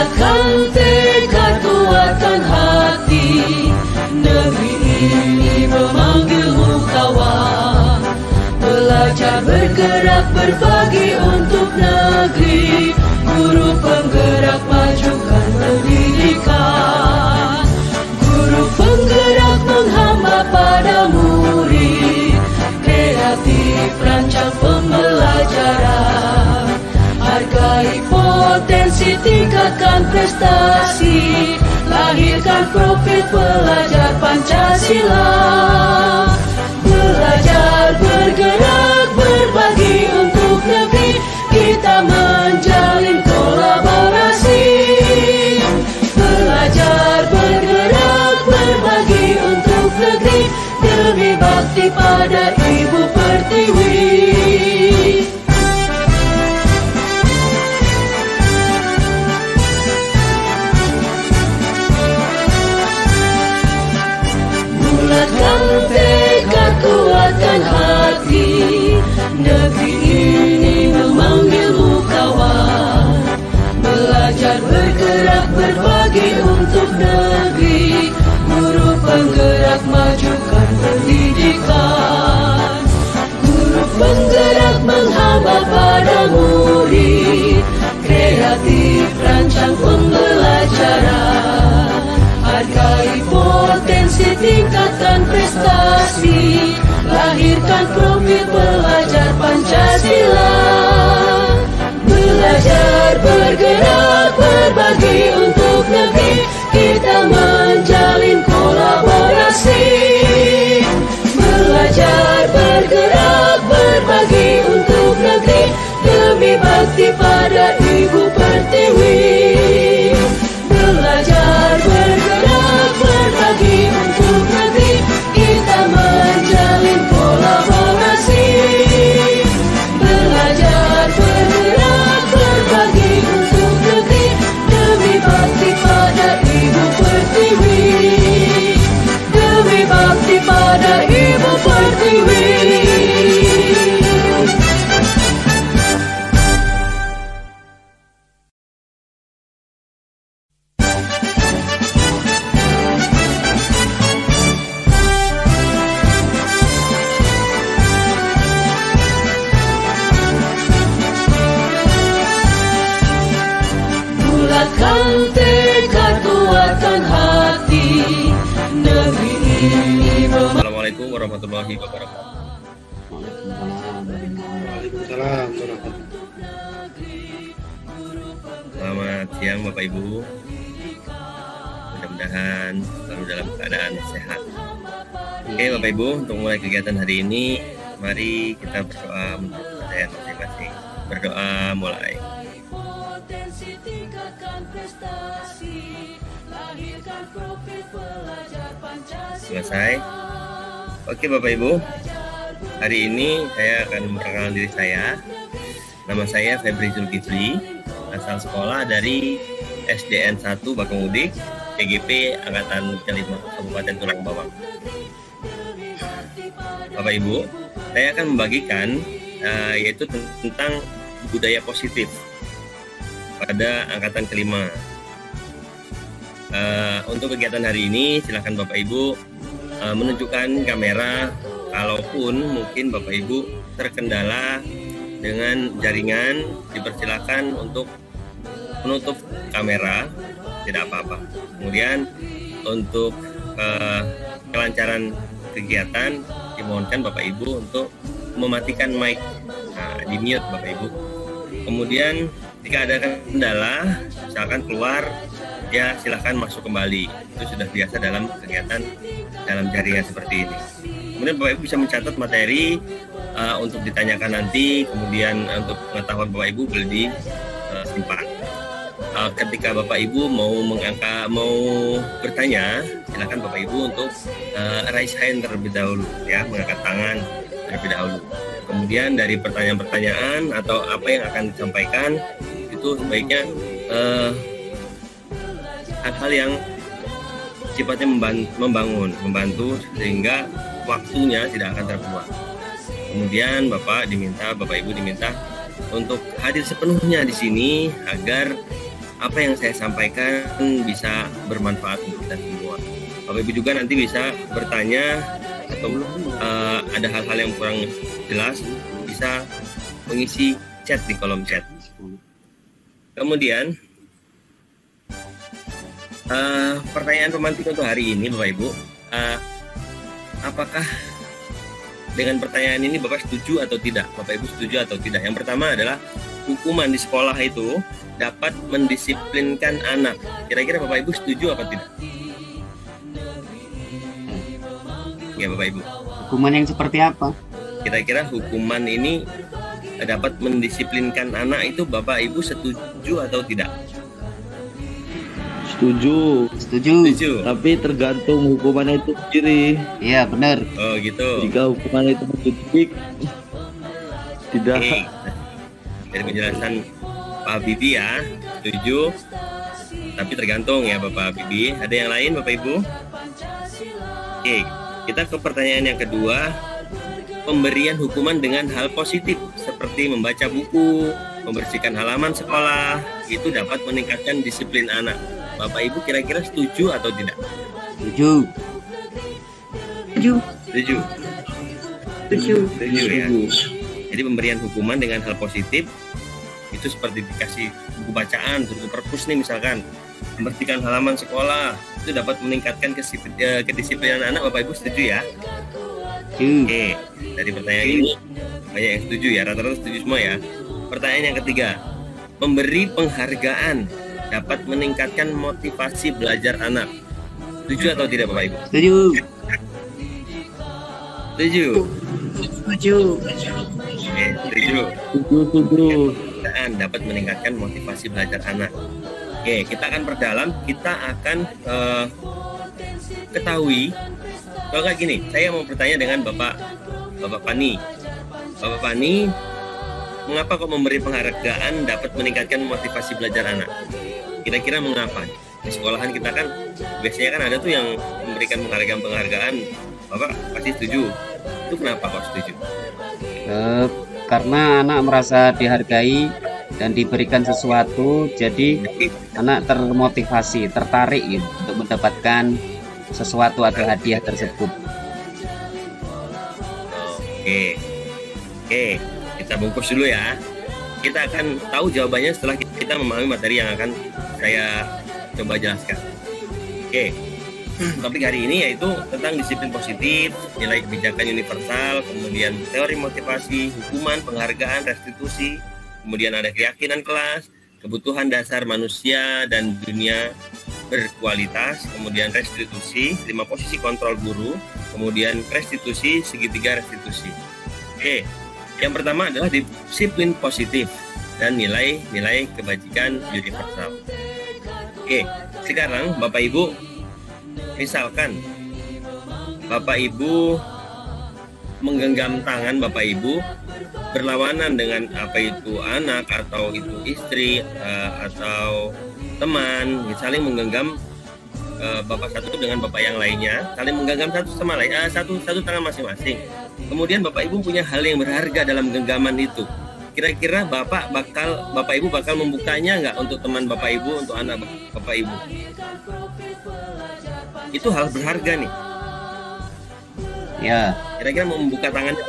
Bulatkan tekad, kuatkan hati, negeri ini memanggilmu kawan. Belajar, bergerak, berbagi untuk negeri, guru penggerak majukan pendidikan. Guru penggerak menghamba pada murid, kreatif rancang pembelajaran. Hargai potensi, tingkatkan prestasi, lahirkan profil pelajar Pancasila. Belajar, bergerak, berbagi untuk negeri, kita menjalin kolaborasi. Belajar, bergerak, berbagi untuk negeri, demi bakti pada Ibu Pertiwi. Bulatkan tekad, kuatkan hati, negeri ini memanggilmu kawan. Belajar, bergerak, berbagi untuk negeri, guru penggerak majukan pendidikan. Guru penggerak menghamba pada murid, kreatif rancang pembelajaran. Hargai potensi, tingkatkan prestasi, lahirkan profil pelajar Pancasila. Belajar, bergerak, berbagi untuk negeri, kita menjalin kolaborasi. Belajar, bergerak, berbagi untuk negeri, demi bakti pada Ibu Pertiwi. Belajar, bergerak, berbagi untuk negeri, kita menjalin kolaborasi. Belajar, bergerak, berbagi untuk negeri, demi bakti pada Ibu Pertiwi. Demi bakti pada Ibu Pertiwi. Bulatkan tekad, kuatkan hati, negeri ini. Assalamualaikum warahmatullahi wabarakatuh. Waalaikumsalam warahmatullahi. Selamat siang Bapak Ibu. Mudah-mudahan selalu dalam keadaan sehat. Oke Bapak Ibu, untuk mulai kegiatan hari ini, mari kita berdoa menurut kepercayaan masing-masing. Berdoa mulai. Selesai. Oke Bapak Ibu, hari ini saya akan memperkenalkan diri saya. Nama saya Febri Zulkifli, asal sekolah dari SDN 1 Bakaudik, TGP Angkatan Kelima, Kabupaten Tulang Bawang. Bapak Ibu, saya akan membagikan yaitu tentang budaya positif pada angkatan kelima. Untuk kegiatan hari ini, silakan Bapak Ibu menunjukkan kamera. Kalaupun mungkin Bapak Ibu terkendala dengan jaringan, dipersilakan untuk menutup kamera, tidak apa-apa. Kemudian untuk kelancaran kegiatan, dimohonkan Bapak Ibu untuk mematikan mic, di mute Bapak Ibu. Kemudian jika ada kendala, misalkan keluar, ya silahkan masuk kembali. Itu sudah biasa dalam kegiatan dalam jaringan seperti ini. Kemudian Bapak Ibu bisa mencatat materi untuk ditanyakan nanti. Kemudian untuk pengetahuan Bapak Ibu boleh disimpan. Ketika Bapak Ibu mau bertanya, silakan Bapak Ibu untuk raise hand terlebih dahulu, ya, mengangkat tangan terlebih dahulu. Kemudian dari pertanyaan-pertanyaan atau apa yang akan disampaikan itu sebaiknya hal-hal yang sifatnya membantu sehingga waktunya tidak akan terbuang. Kemudian Bapak Ibu diminta untuk hadir sepenuhnya di sini agar apa yang saya sampaikan bisa bermanfaat untuk kita semua. Bapak Ibu juga nanti bisa bertanya atau ada hal-hal yang kurang jelas bisa mengisi chat di kolom chat. Kemudian pertanyaan pemantik untuk hari ini Bapak Ibu, apakah dengan pertanyaan ini Bapak setuju atau tidak? Bapak Ibu setuju atau tidak? Yang pertama adalah hukuman di sekolah itu dapat mendisiplinkan anak. Kira-kira Bapak Ibu setuju apa tidak? Ya Bapak Ibu. Hukuman yang seperti apa? Kira-kira hukuman ini dapat mendisiplinkan anak itu Bapak Ibu setuju atau tidak? Setuju. Setuju. Tapi tergantung hukumannya itu sendiri. Iya benar. Oh gitu. Jika hukuman itu mendidik, tidak. Oke. Dari penjelasan Pak Bibi ya, setuju. Tapi tergantung ya Bapak Bibi. Ada yang lain Bapak Ibu? Oke, kita ke pertanyaan yang kedua. Pemberian hukuman dengan hal positif seperti membaca buku, membersihkan halaman sekolah, itu dapat meningkatkan disiplin anak. Bapak Ibu kira-kira setuju atau tidak? Setuju. Setuju. Setuju. Setuju ya. Jadi pemberian hukuman dengan hal positif itu seperti dikasih buku bacaan, buku perpus nih misalkan, membersihkan halaman sekolah, itu dapat meningkatkan kedisiplinan anak. Bapak Ibu setuju ya? Oke, dari pertanyaan ini banyak yang setuju ya, rata-rata setuju semua ya. Pertanyaan yang ketiga, memberi penghargaan dapat meningkatkan motivasi belajar anak. Setuju atau tidak Bapak Ibu? Setuju. Setuju. Setuju. Oke, setuju. Setuju. Penghargaan dapat meningkatkan motivasi belajar anak. Oke, kita akan perdalam, kita akan ketahui. Kalau kayak gini, saya mau bertanya dengan Bapak Pani. Bapak Pani, mengapa kok memberi penghargaan dapat meningkatkan motivasi belajar anak? Kira-kira mengapa? Di sekolahan kita kan biasanya kan ada tuh yang memberikan penghargaan. Bapak pasti setuju. Itu kenapa kok setuju? Karena anak merasa dihargai dan diberikan sesuatu, jadi anak termotivasi, tertarik gitu, untuk mendapatkan sesuatu atau hadiah tersebut. Oke, kita bungkus dulu ya. Kita akan tahu jawabannya setelah kita memahami materi yang akan saya coba jelaskan. Oke, topik hari ini yaitu tentang disiplin positif, nilai kebijakan universal, kemudian teori motivasi, hukuman, penghargaan, restitusi, kemudian ada keyakinan kelas, kebutuhan dasar manusia dan dunia berkualitas, kemudian restitusi, 5 posisi kontrol guru, kemudian restitusi, segitiga restitusi. Oke, yang pertama adalah disiplin positif dan nilai-nilai kebajikan universal. Oke, sekarang Bapak Ibu, misalkan Bapak Ibu menggenggam tangan Bapak Ibu berlawanan dengan apa itu anak atau itu istri atau teman, saling menggenggam bapak satu dengan bapak yang lainnya, saling menggenggam satu sama lain, satu tangan masing-masing. Kemudian Bapak Ibu punya hal yang berharga dalam genggaman itu. Kira-kira Bapak Ibu bakal membukanya nggak untuk teman Bapak Ibu, untuk anak Bapak Ibu? Itu hal berharga nih. Ya. Kira-kira mau membuka tangannya?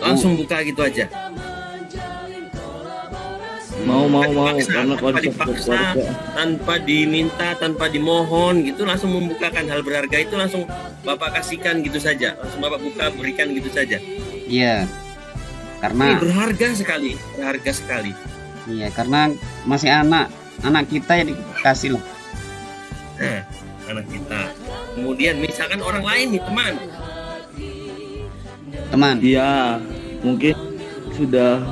Langsung buka gitu aja. Mau tanpa dipaksa, tanpa diminta, tanpa dimohon gitu, langsung membukakan hal berharga itu, langsung Bapak kasihkan gitu saja, langsung Bapak buka, berikan gitu saja. Iya, karena ini berharga sekali. Iya, karena masih anak kita yang dikasih loh. Nah, anak kita. Kemudian misalkan orang lain nih, teman. Iya, mungkin sudah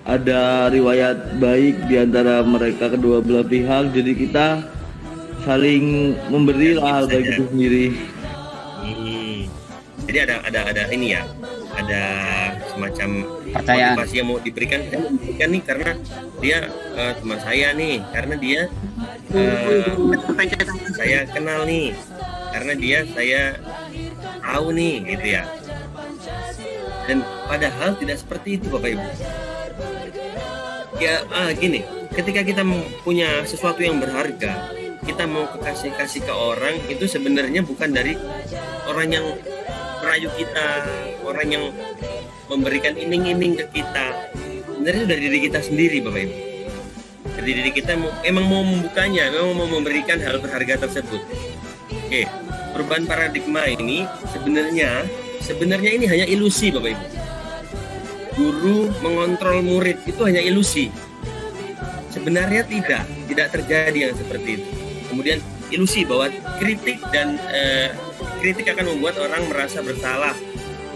ada riwayat baik di antara mereka kedua belah pihak, jadi kita saling memberi hal baik itu sendiri. Jadi ada ini ya, ada semacam percayaan motivasi yang mau diberikan nih, karena dia teman saya nih, karena dia saya kenal nih, karena dia saya tahu nih gitu ya. Dan padahal tidak seperti itu Bapak Ibu. Ya gini, ketika kita punya sesuatu yang berharga, kita mau kasih ke orang, itu sebenarnya bukan dari orang yang merayu kita, orang yang memberikan iming-iming ke kita. Sebenarnya itu dari diri kita sendiri, Bapak Ibu. Dari diri kita emang mau membukanya, memang mau memberikan hal berharga tersebut. Oke, perubahan paradigma ini sebenarnya ini hanya ilusi, Bapak Ibu. Guru mengontrol murid itu hanya ilusi. Sebenarnya tidak terjadi yang seperti itu. Kemudian ilusi bahwa kritik akan membuat orang merasa bersalah,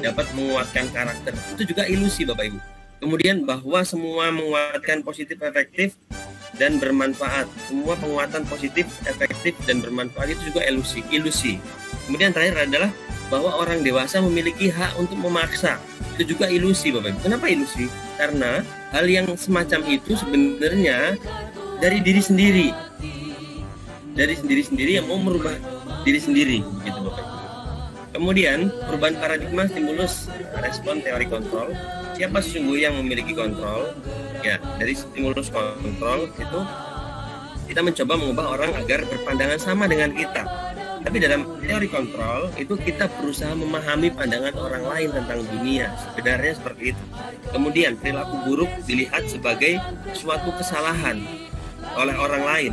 dapat menguatkan karakter. Itu juga ilusi, Bapak Ibu. Kemudian bahwa semua menguatkan positif, efektif, dan bermanfaat. Semua penguatan positif, efektif, dan bermanfaat itu juga ilusi. Kemudian terakhir adalah bahwa orang dewasa memiliki hak untuk memaksa. Itu juga ilusi, Bapak Ibu. Kenapa ilusi? Karena hal yang semacam itu sebenarnya dari diri sendiri. Dari sendiri yang mau merubah diri sendiri, begitu Bapak Ibu. Kemudian perubahan paradigma, stimulus, respon, teori kontrol. Siapa sesungguhnya yang memiliki kontrol? Ya, dari stimulus kontrol itu kita mencoba mengubah orang agar berpandangan sama dengan kita. Tapi dalam teori kontrol itu kita berusaha memahami pandangan orang lain tentang dunia. Sebenarnya seperti itu. Kemudian perilaku buruk dilihat sebagai suatu kesalahan oleh orang lain.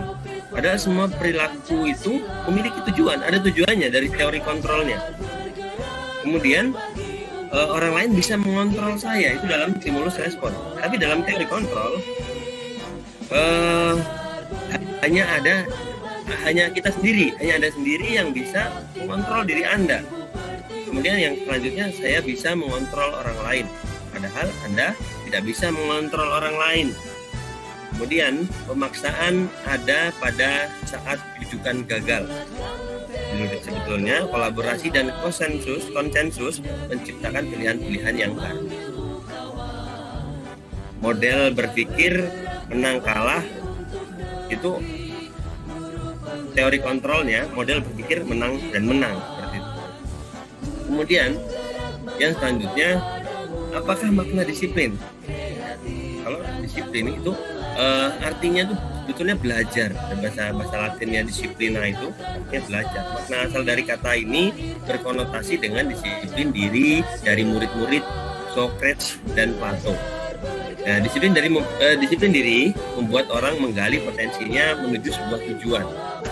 Padahal semua perilaku itu memiliki tujuan, ada tujuannya dari teori kontrolnya. Kemudian orang lain bisa mengontrol saya, itu dalam stimulus respon. Tapi dalam teori kontrol hanya kita sendiri, hanya Anda sendiri yang bisa mengontrol diri Anda. Kemudian yang selanjutnya, saya bisa mengontrol orang lain, padahal Anda tidak bisa mengontrol orang lain. Kemudian pemaksaan ada pada saat rujukan gagal. Sebetulnya kolaborasi dan konsensus menciptakan pilihan-pilihan yang baru. Model berpikir menang kalah itu teori kontrolnya, model berpikir menang dan menang seperti itu. Kemudian yang selanjutnya, apakah makna disiplin? Kalau disiplin itu artinya tuh sebetulnya belajar. Bahasa Latinnya disiplina itu artinya belajar. Makna asal dari kata ini berkonotasi dengan disiplin diri dari murid-murid Socrates dan Plato. Nah, disiplin diri membuat orang menggali potensinya menuju sebuah tujuan,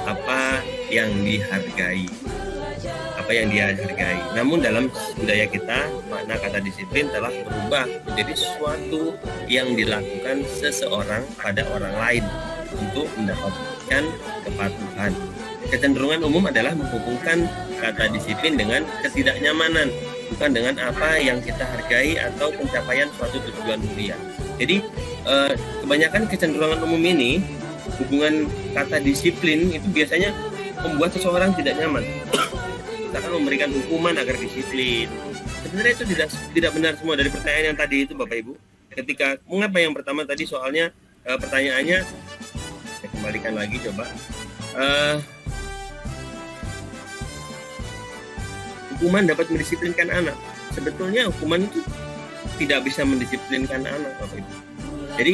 apa yang dihargai. Namun dalam budaya kita, makna kata disiplin telah berubah menjadi sesuatu yang dilakukan seseorang pada orang lain untuk mendapatkan kepatuhan. Kecenderungan umum adalah menghubungkan kata disiplin dengan ketidaknyamanan, bukan dengan apa yang kita hargai atau pencapaian suatu tujuan mulia. Jadi kebanyakan kecenderungan umum ini, hubungan kata disiplin itu biasanya membuat seseorang tidak nyaman. Kita akan memberikan hukuman agar disiplin. Sebenarnya itu tidak benar semua dari pertanyaan yang tadi itu, Bapak Ibu. Ketika mengapa yang pertama tadi soalnya pertanyaannya, saya kembalikan lagi coba. Hukuman dapat mendisiplinkan anak. Sebetulnya hukuman itu tidak bisa mendisiplinkan anak, Bapak Ibu. Jadi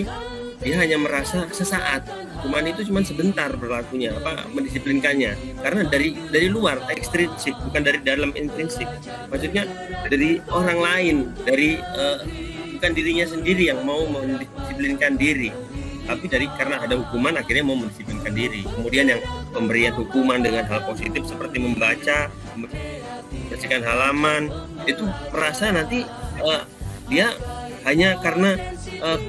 dia hanya merasa sesaat. Hukuman itu cuma sebentar berlakunya, mendisiplinkannya. Karena dari luar, ekstrinsik, bukan dari dalam intrinsik. Maksudnya dari orang lain, bukan dirinya sendiri yang mau mendisiplinkan diri, tapi karena ada hukuman akhirnya mau mendisiplinkan diri. Kemudian yang pemberian hukuman dengan hal positif seperti membaca, membersihkan halaman, itu merasa nanti dia hanya karena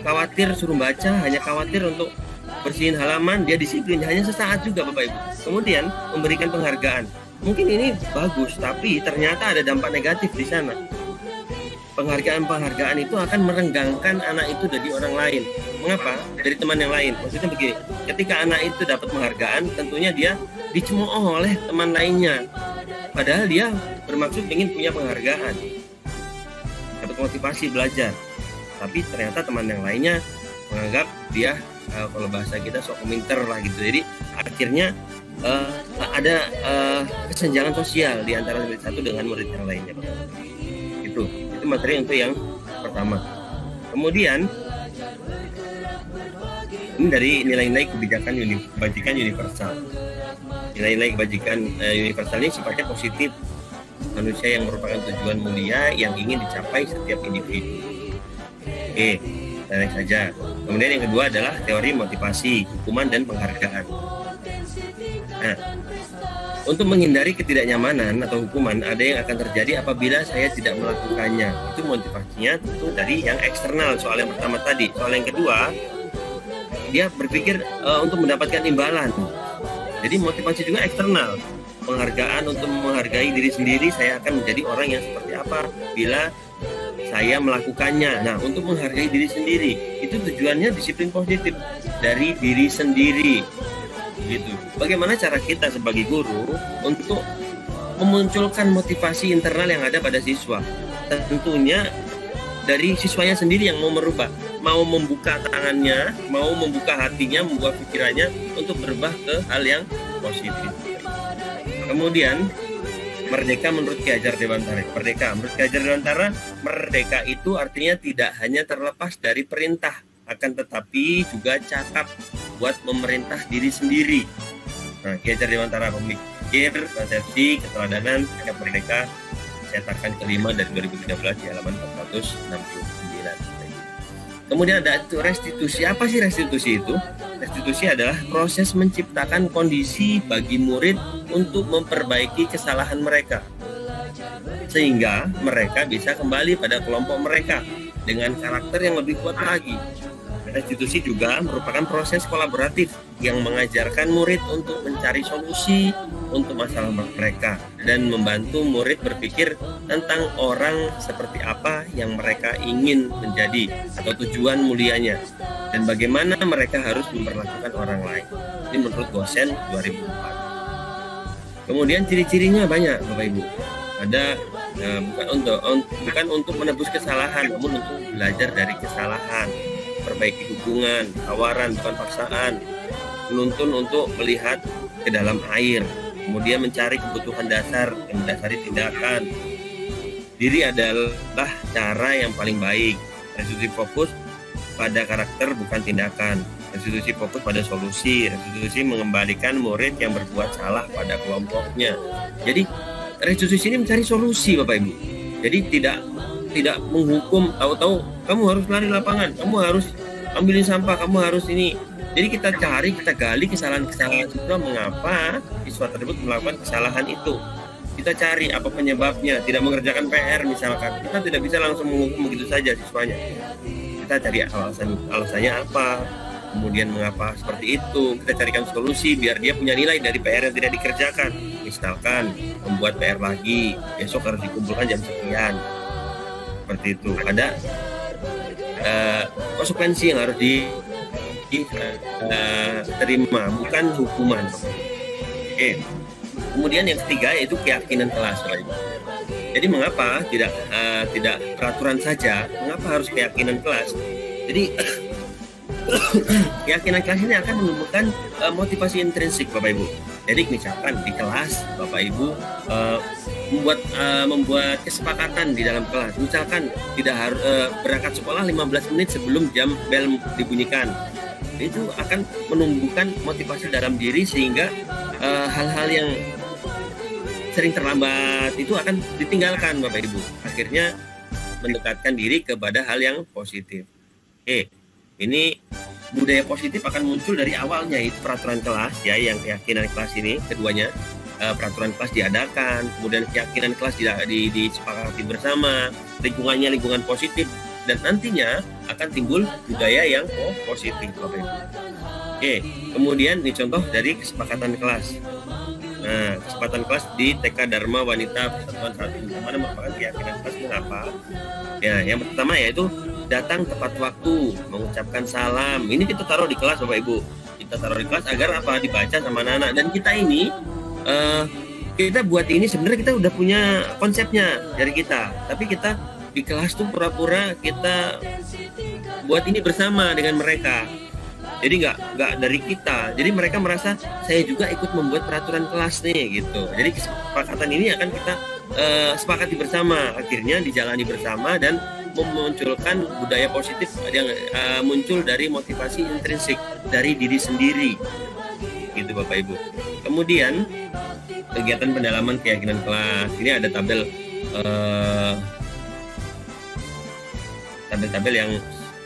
khawatir suruh baca, hanya khawatir untuk bersihin halaman, dia disiplin hanya sesaat juga, Bapak Ibu. Kemudian memberikan penghargaan. Mungkin ini bagus, tapi ternyata ada dampak negatif di sana. Penghargaan itu akan merenggangkan anak itu dari orang lain. Mengapa? Dari teman yang lain. Maksudnya begini, ketika anak itu dapat penghargaan, tentunya dia dicemooh oleh teman lainnya. Padahal dia bermaksud ingin punya penghargaan, dapat motivasi belajar. Tapi ternyata teman yang lainnya menganggap dia kalau bahasa kita sok minter lah gitu. Jadi akhirnya ada kesenjangan sosial di antara murid satu dengan murid yang lainnya. Itu materi untuk yang pertama. Kemudian Ini dari nilai-nilai kebajikan universal. Nilai-nilai kebajikan universal ini sifatnya positif, manusia yang merupakan tujuan mulia yang ingin dicapai setiap individu. Oke, naik saja. Kemudian yang kedua adalah teori motivasi, hukuman dan penghargaan. Nah, untuk menghindari ketidaknyamanan atau hukuman, ada yang akan terjadi apabila saya tidak melakukannya. Itu motivasinya tentu dari yang eksternal, soal yang pertama tadi. Soal yang kedua, dia berpikir untuk mendapatkan imbalan. Jadi motivasi juga eksternal. Penghargaan untuk menghargai diri sendiri, saya akan menjadi orang yang seperti apa bila saya melakukannya. Nah, untuk menghargai diri sendiri, itu tujuannya disiplin positif dari diri sendiri. Gitu. Bagaimana cara kita sebagai guru untuk memunculkan motivasi internal yang ada pada siswa? Tentunya dari siswanya sendiri yang mau merubah, mau membuka tangannya, mau membuka hatinya, membuka pikirannya untuk berubah ke hal yang positif. Kemudian merdeka menurut Ki Hajar Dewantara. Merdeka menurut Ki Hajar Dewantara, merdeka itu artinya tidak hanya terlepas dari perintah, akan tetapi juga cakap buat memerintah diri sendiri. Nah, Ki Hajar Dewantara, pemikir, konsepsi, keteladanan, sikap merdeka, cetakan kelima dari 2013 di halaman 469. Kemudian ada restitusi. Apa sih restitusi itu? Restitusi adalah proses menciptakan kondisi bagi murid untuk memperbaiki kesalahan mereka, sehingga mereka bisa kembali pada kelompok mereka dengan karakter yang lebih kuat lagi. Restitusi juga merupakan proses kolaboratif yang mengajarkan murid untuk mencari solusi untuk masalah mereka dan membantu murid berpikir tentang orang seperti apa yang mereka ingin menjadi atau tujuan mulianya dan bagaimana mereka harus memperlakukan orang lain. Ini menurut dosen 2004. Kemudian ciri-cirinya banyak, Bapak Ibu. Ada bukan untuk menebus kesalahan, namun untuk belajar dari kesalahan, perbaiki hubungan, tawaran bukan paksaan, menuntun untuk melihat ke dalam air, kemudian mencari kebutuhan dasar yang mendasari tindakan. Diri adalah cara yang paling baik. Restitusi fokus pada karakter bukan tindakan. Restitusi fokus pada solusi. Restitusi mengembalikan murid yang berbuat salah pada kelompoknya. Jadi restitusi ini mencari solusi, Bapak Ibu. Jadi tidak menghukum, tahu-tahu kamu harus lari lapangan, kamu harus ambilin sampah, kamu harus ini. Jadi kita cari, kita gali kesalahan-kesalahan siswa, mengapa siswa tersebut melakukan kesalahan itu. Kita cari apa penyebabnya, tidak mengerjakan PR misalkan. Kita tidak bisa langsung menghukum begitu saja siswanya. Kita cari alasannya apa, kemudian mengapa seperti itu. Kita carikan solusi biar dia punya nilai dari PR yang tidak dikerjakan. Misalkan membuat PR lagi, besok harus dikumpulkan jam sekian. Seperti itu. Ada konsekuensi yang harus diterima, bukan hukuman. Oke. Kemudian yang ketiga yaitu keyakinan kelas. Jadi mengapa tidak peraturan saja? Mengapa harus keyakinan kelas? Jadi keyakinan kelas ini akan menumbuhkan motivasi intrinsik, Bapak Ibu. Jadi misalkan di kelas Bapak Ibu membuat kesepakatan di dalam kelas. Misalkan tidak harus berangkat sekolah 15 menit sebelum jam bel dibunyikan. Itu akan menumbuhkan motivasi dalam diri sehingga hal-hal yang sering terlambat itu akan ditinggalkan, Bapak Ibu. Akhirnya mendekatkan diri kepada hal yang positif. Ini budaya positif akan muncul dari awalnya, itu peraturan kelas ya, yang keyakinan kelas ini. Keduanya peraturan kelas diadakan, kemudian keyakinan kelas disepakati bersama, lingkungannya lingkungan positif, dan nantinya akan timbul budaya yang positif, Bapak Ibu. Kemudian ini contoh dari kesepakatan kelas. Nah, kesempatan kelas di TK Dharma Wanita Persatuan 1 mana merupakan keyakinan kelas. Mengapa? Ya, yang pertama yaitu datang tepat waktu, mengucapkan salam. Ini kita taruh di kelas, Bapak Ibu. Kita taruh di kelas agar apa? Dibaca sama anak-anak. Dan kita ini kita buat ini sebenarnya kita udah punya konsepnya dari kita. Tapi kita di kelas tuh pura-pura kita buat ini bersama dengan mereka. Jadi nggak dari kita. Jadi mereka merasa saya juga ikut membuat peraturan kelas nih gitu. Jadi kesepakatan ini akan kita sepakati bersama. Akhirnya dijalani bersama dan memunculkan budaya positif yang muncul dari motivasi intrinsik dari diri sendiri, gitu Bapak Ibu. Kemudian kegiatan pendalaman keyakinan kelas, ini ada tabel yang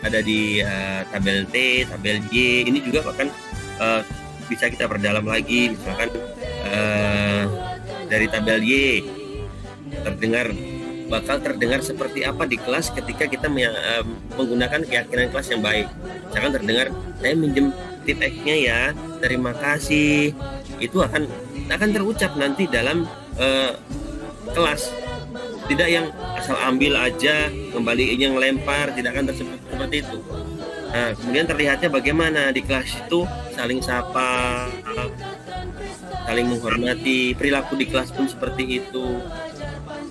ada di tabel T, tabel Y. Ini juga bahkan bisa kita perdalam lagi, misalkan dari tabel Y bakal terdengar seperti apa di kelas ketika kita menggunakan keyakinan kelas yang baik. Misalkan terdengar, saya minjem tip X-nya ya, terima kasih. Itu akan terucap nanti dalam kelas. Tidak yang asal ambil aja, kembali yang lempar, tidak akan tersebut seperti itu. Nah, kemudian terlihatnya bagaimana di kelas itu saling sapa, saling menghormati, perilaku di kelas pun seperti itu.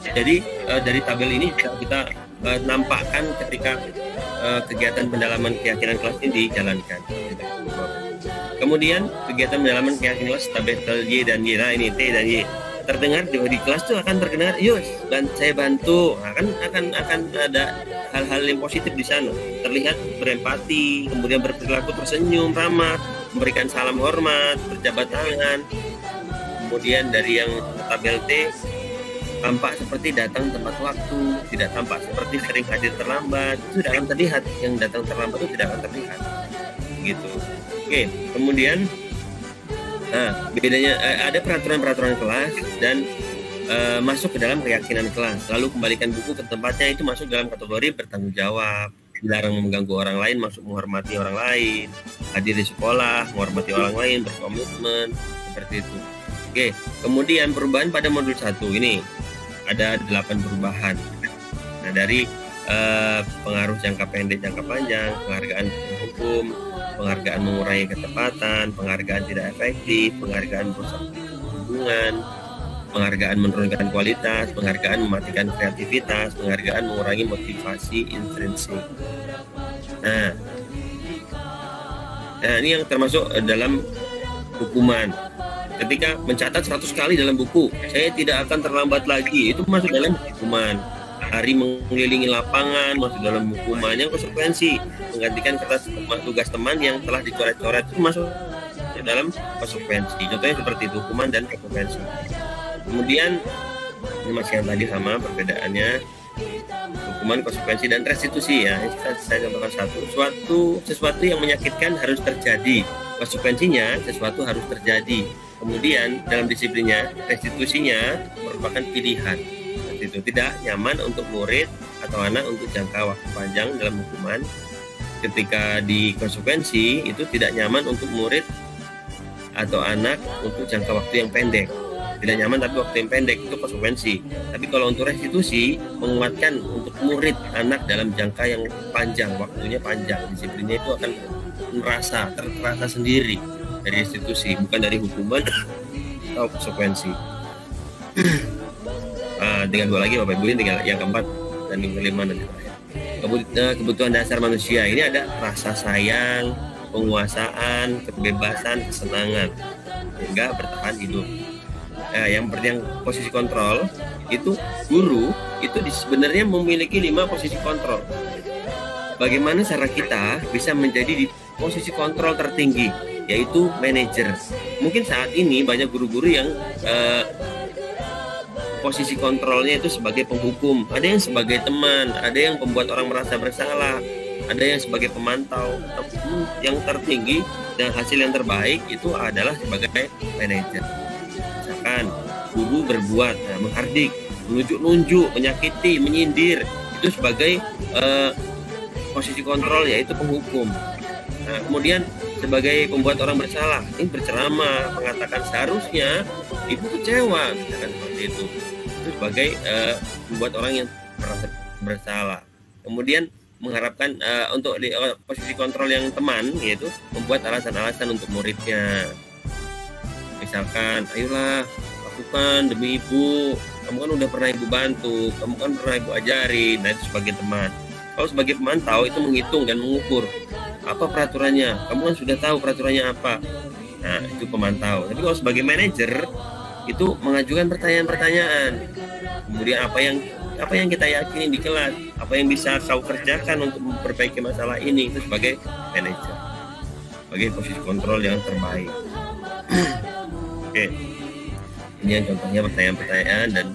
Jadi dari tabel ini kita nampakkan ketika kegiatan pendalaman keyakinan kelas ini dijalankan. Kemudian kegiatan pendalaman keyakinan kelas tabel Y dan Y, nah ini T dan Y. Terdengar di kelas tuh akan terdengar, yus, saya bantu. Akan ada hal-hal yang positif di sana. Terlihat berempati, kemudian berperilaku tersenyum, ramah, memberikan salam hormat, berjabat tangan. Kemudian dari yang tabel T, tampak seperti datang tepat waktu, tidak tampak seperti sering hadir terlambat. Itu tidak akan terlihat. Yang datang terlambat itu tidak akan terlihat. Gitu. Oke, kemudian bedanya ada peraturan-peraturan kelas dan masuk ke dalam keyakinan kelas. Lalu kembalikan buku ke tempatnya, itu masuk dalam kategori bertanggung jawab, dilarang mengganggu orang lain, masuk menghormati orang lain, hadir di sekolah, menghormati orang lain, berkomitmen, seperti itu. Oke, kemudian perubahan pada modul 1 ini ada 8 perubahan. Nah, dari pengaruh jangka pendek, jangka panjang, penghargaan hukum, penghargaan mengurangi ketepatan, penghargaan tidak efektif, penghargaan merusak hubungan, penghargaan menurunkan kualitas, penghargaan mematikan kreativitas, penghargaan mengurangi motivasi intrinsik. Nah, ini yang termasuk dalam hukuman. Ketika mencatat 100 kali dalam buku, saya tidak akan terlambat lagi, itu masuk dalam hukuman. Hari mengelilingi lapangan masuk dalam hukuman. Yang konsekuensi menggantikan kertas tugas teman yang telah dicoret-coret, itu masuk dalam konsekuensi. Contohnya seperti itu, hukuman dan konsekuensi. Kemudian ini masih yang tadi sama perbedaannya, hukuman, konsekuensi, dan restitusi ya. Saya contohkan sesuatu yang menyakitkan harus terjadi, konsekuensinya sesuatu harus terjadi. Kemudian dalam disiplinnya, restitusinya merupakan pilihan. Itu tidak nyaman untuk murid atau anak untuk jangka waktu panjang dalam hukuman. Ketika di konsekuensi itu tidak nyaman untuk murid atau anak untuk jangka waktu yang pendek. Tidak nyaman tapi waktu yang pendek, itu konsekuensi. Tapi kalau untuk restitusi, menguatkan untuk murid anak dalam jangka yang panjang, waktunya panjang, disiplinnya itu akan terasa sendiri dari restitusi, bukan dari hukuman atau konsekuensi. Tinggal 2 lagi Bapak Ibu, ini tinggal yang keempat dan yang kelima nanti. Kebutuhan dasar manusia ini ada rasa sayang, penguasaan, kebebasan, kesenangan, sehingga bertahan hidup. Yang posisi kontrol itu guru itu sebenarnya memiliki 5 posisi kontrol. Bagaimana cara kita bisa menjadi di posisi kontrol tertinggi, yaitu manajer. Mungkin saat ini banyak guru-guru yang posisi kontrolnya itu sebagai penghukum, ada yang sebagai teman, ada yang pembuat orang merasa bersalah, ada yang sebagai pemantau. Yang tertinggi dan hasil yang terbaik itu adalah sebagai manajer. Misalkan guru berbuat, menghardik, menunjuk-nunjuk, menyakiti, menyindir, itu sebagai posisi kontrol, yaitu penghukum. Nah, kemudian sebagai pembuat orang bersalah, ini berceramah, mengatakan seharusnya ibu kecewa, misalkan seperti itu. Itu sebagai membuat orang yang merasa bersalah. Kemudian mengharapkan untuk di posisi kontrol yang teman, yaitu membuat alasan-alasan untuk muridnya. Misalkan, ayolah lakukan demi ibu, kamu kan udah pernah ibu bantu, kamu kan pernah ibu ajarin. Nah, itu sebagai teman. Kalau sebagai pemantau itu menghitung dan mengukur apa peraturannya, kamu kan sudah tahu peraturannya apa. Nah, itu pemantau. Tapi kalau sebagai manajer itu mengajukan pertanyaan-pertanyaan, kemudian apa yang apa yang kita yakini di kelas, apa yang bisa kau kerjakan untuk memperbaiki masalah ini, itu sebagai manajer, sebagai posisi kontrol yang terbaik. Oke, ini yang contohnya pertanyaan-pertanyaan dan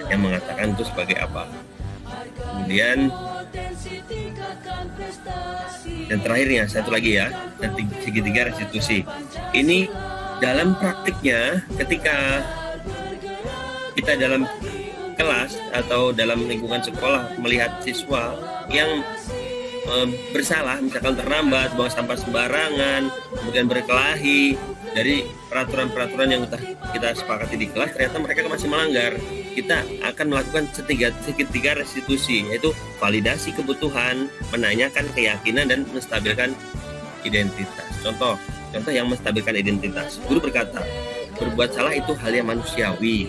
yang mengatakan itu sebagai apa. Kemudian yang terakhirnya satu lagi ya, segitiga restitusi. Ini dalam praktiknya ketika kita dalam kelas atau dalam lingkungan sekolah melihat siswa yang bersalah, misalkan terlambat, buang sampah sembarangan, kemudian berkelahi, dari peraturan-peraturan yang kita sepakati di kelas, ternyata mereka masih melanggar, kita akan melakukan segitiga restitusi, yaitu validasi kebutuhan, menanyakan keyakinan, dan menstabilkan identitas. Contoh yang menstabilkan identitas, guru berkata, berbuat salah itu hal yang manusiawi,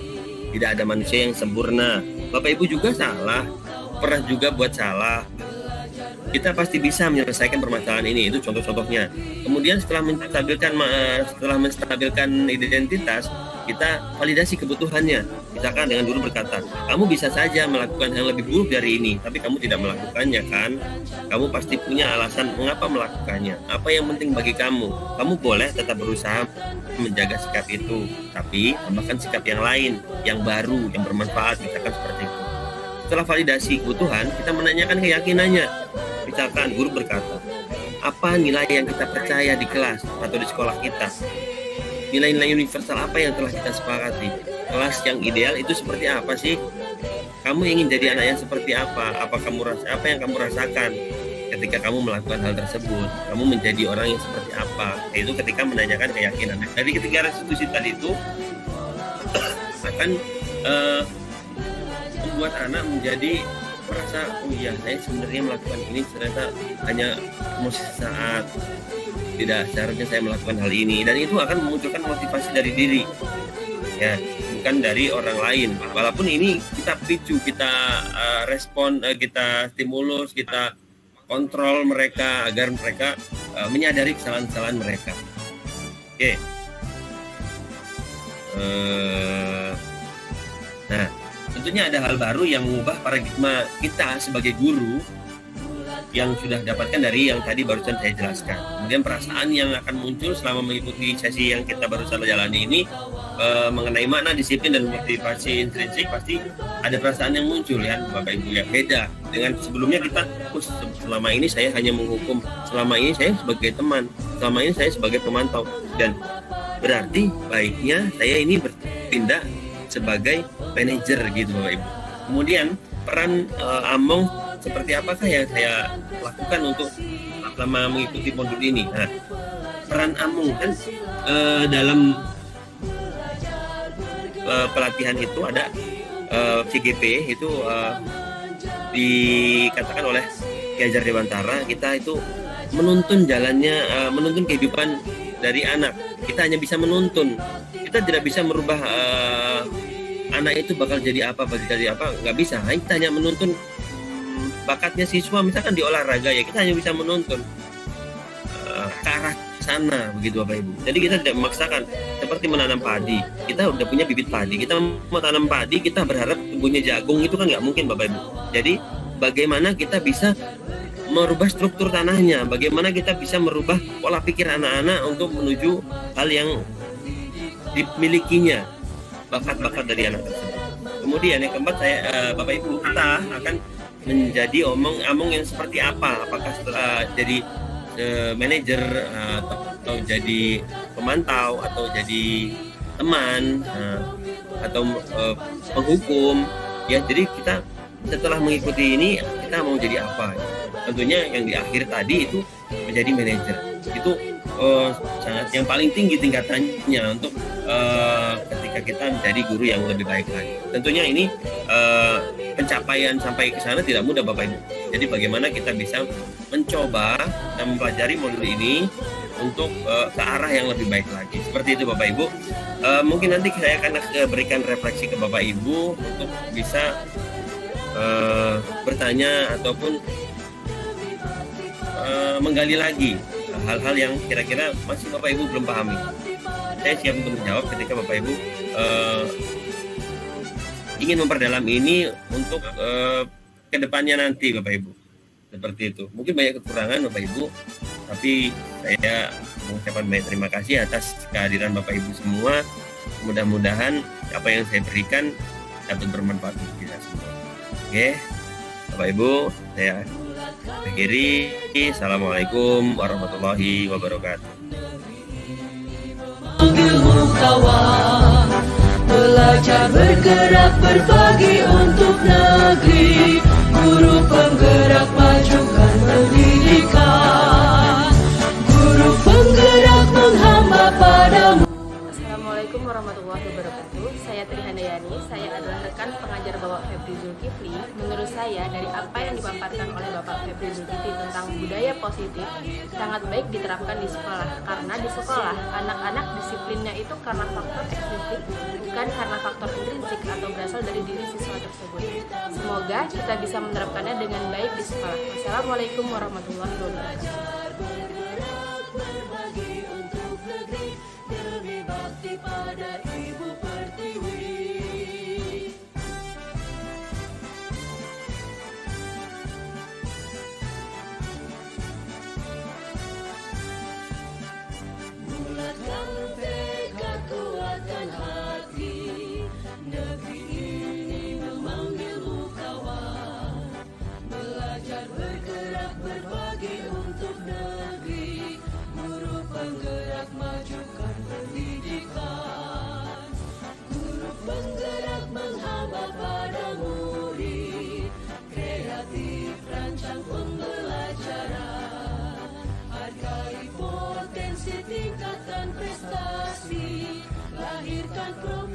tidak ada manusia yang sempurna. Bapak Ibu juga salah, pernah juga buat salah. Kita pasti bisa menyelesaikan permasalahan ini, itu contoh-contohnya. Kemudian setelah menstabilkan identitas, kita validasi kebutuhannya. Misalkan dengan guru berkata, kamu bisa saja melakukan yang lebih buruk dari ini, tapi kamu tidak melakukannya kan? Kamu pasti punya alasan mengapa melakukannya. Apa yang penting bagi kamu? Kamu boleh tetap berusaha menjaga sikap itu, tapi tambahkan sikap yang lain, yang baru, yang bermanfaat, misalkan seperti itu. Setelah validasi kebutuhan, kita menanyakan keyakinannya. Misalkan guru berkata, apa nilai yang kita percaya di kelas atau di sekolah kita? Nilai-nilai universal apa yang telah kita sepakati? Kelas yang ideal itu seperti apa sih? Kamu ingin jadi anak yang seperti apa? Apa yang kamu rasakan ketika kamu melakukan hal tersebut? Kamu menjadi orang yang seperti apa? Yaitu ketika menanyakan keyakinan. Dari ketiga restitusi tadi itu akan membuat anak menjadi merasa, oh iya, saya sebenarnya melakukan ini ternyata hanya emosi sesaat, tidak seharusnya saya melakukan hal ini, dan itu akan memunculkan motivasi dari diri, ya, bukan dari orang lain. Walaupun ini kita picu, kita respon, kita stimulus, kita kontrol mereka agar mereka menyadari kesalahan-kesalahan mereka. Oke. Nah, tentunya ada hal baru yang mengubah paradigma kita sebagai guru yang sudah dapatkan dari yang tadi barusan saya jelaskan. Kemudian perasaan yang akan muncul selama mengikuti sesi yang kita barusan jalani ini mengenai makna disiplin dan motivasi intrinsik, pasti ada perasaan yang muncul ya Bapak Ibu, yang beda dengan sebelumnya. Kita selama ini saya hanya menghukum, selama ini saya sebagai teman, selama ini saya sebagai pemantau, dan berarti baiknya saya ini berpindah sebagai manajer gitu Bapak Ibu. Kemudian peran Among seperti apakah yang saya lakukan untuk selama mengikuti modul ini? Nah, peran Among kan dalam pelatihan itu ada CGP itu dikatakan oleh Ki Hajar Dewantara, kita itu menuntun jalannya, menuntun kehidupan dari anak. Kita hanya bisa menuntun, kita tidak bisa merubah anak itu bakal jadi apa, nggak bisa. Kita hanya menuntun bakatnya siswa, misalkan di olahraga ya, kita hanya bisa menuntun ke arah sana, begitu Bapak Ibu. Jadi kita tidak memaksakan, seperti menanam padi. Kita udah punya bibit padi, kita mau tanam padi, kita berharap tumbuhnya jagung, itu kan nggak mungkin Bapak Ibu. Jadi bagaimana kita bisa merubah struktur tanahnya, bagaimana kita bisa merubah pola pikir anak-anak untuk menuju hal yang dimilikinya, bakat-bakat dari anak tersebut. Kemudian yang keempat, Bapak Ibu, kita akan menjadi Among yang seperti apa? Apakah setelah jadi manajer atau jadi pemantau atau jadi teman atau penghukum ya. Jadi kita setelah mengikuti ini kita mau jadi apa? Tentunya yang di akhir tadi itu menjadi manajer. Itu sangat yang paling tinggi tingkatannya untuk ketika kita menjadi guru yang lebih baik lagi. Tentunya ini pencapaian sampai ke sana tidak mudah Bapak Ibu. Jadi bagaimana kita bisa mencoba dan mempelajari modul ini untuk ke arah yang lebih baik lagi. Seperti itu Bapak Ibu. Mungkin nanti saya akan berikan refleksi ke Bapak Ibu untuk bisa bertanya ataupun menggali lagi hal-hal yang kira-kira masih Bapak Ibu belum pahami. Saya siap untuk menjawab ketika Bapak Ibu ingin memperdalam ini untuk kedepannya nanti Bapak Ibu. Seperti itu. Mungkin banyak kekurangan Bapak Ibu, tapi saya mengucapkan banyak terima kasih atas kehadiran Bapak Ibu semua. Mudah-mudahan apa yang saya berikan dapat bermanfaat untuk kita semua. Oke, Bapak Ibu, saya akhiri. Assalamualaikum warahmatullahi wabarakatuh. Belajar bergerak berbagi untuk negeri, guru penggerak majukan pendidikan, guru penggerak menghamba padamu. Assalamualaikum warahmatullahi wabarakatuh. Saya Tri Handayani, saya adalah rekan pengajar Bapak Febri Zulkifli. Menurut saya dari apa yang dipaparkan oleh Bapak Febri Zulkifli tentang budaya positif sangat baik diterapkan di sekolah. Karena di sekolah anak-anak disiplinnya itu karena faktor ekstrinsik, bukan karena faktor intrinsik atau berasal dari diri siswa tersebut. Semoga kita bisa menerapkannya dengan baik di sekolah. Wassalamualaikum warahmatullahi wabarakatuh. Pada Ibu Pertiwi, bulatkan tekad kuatkan hati, negeri ini memanggilmu kawan, belajar bergerak berbagi untuk negeri, guru penggerak majukan pendidikan, guru penggerak menghamba pada murid, kreatif rancang pembelajaran, hargai potensi tingkatan prestasi, lahirkan profesi.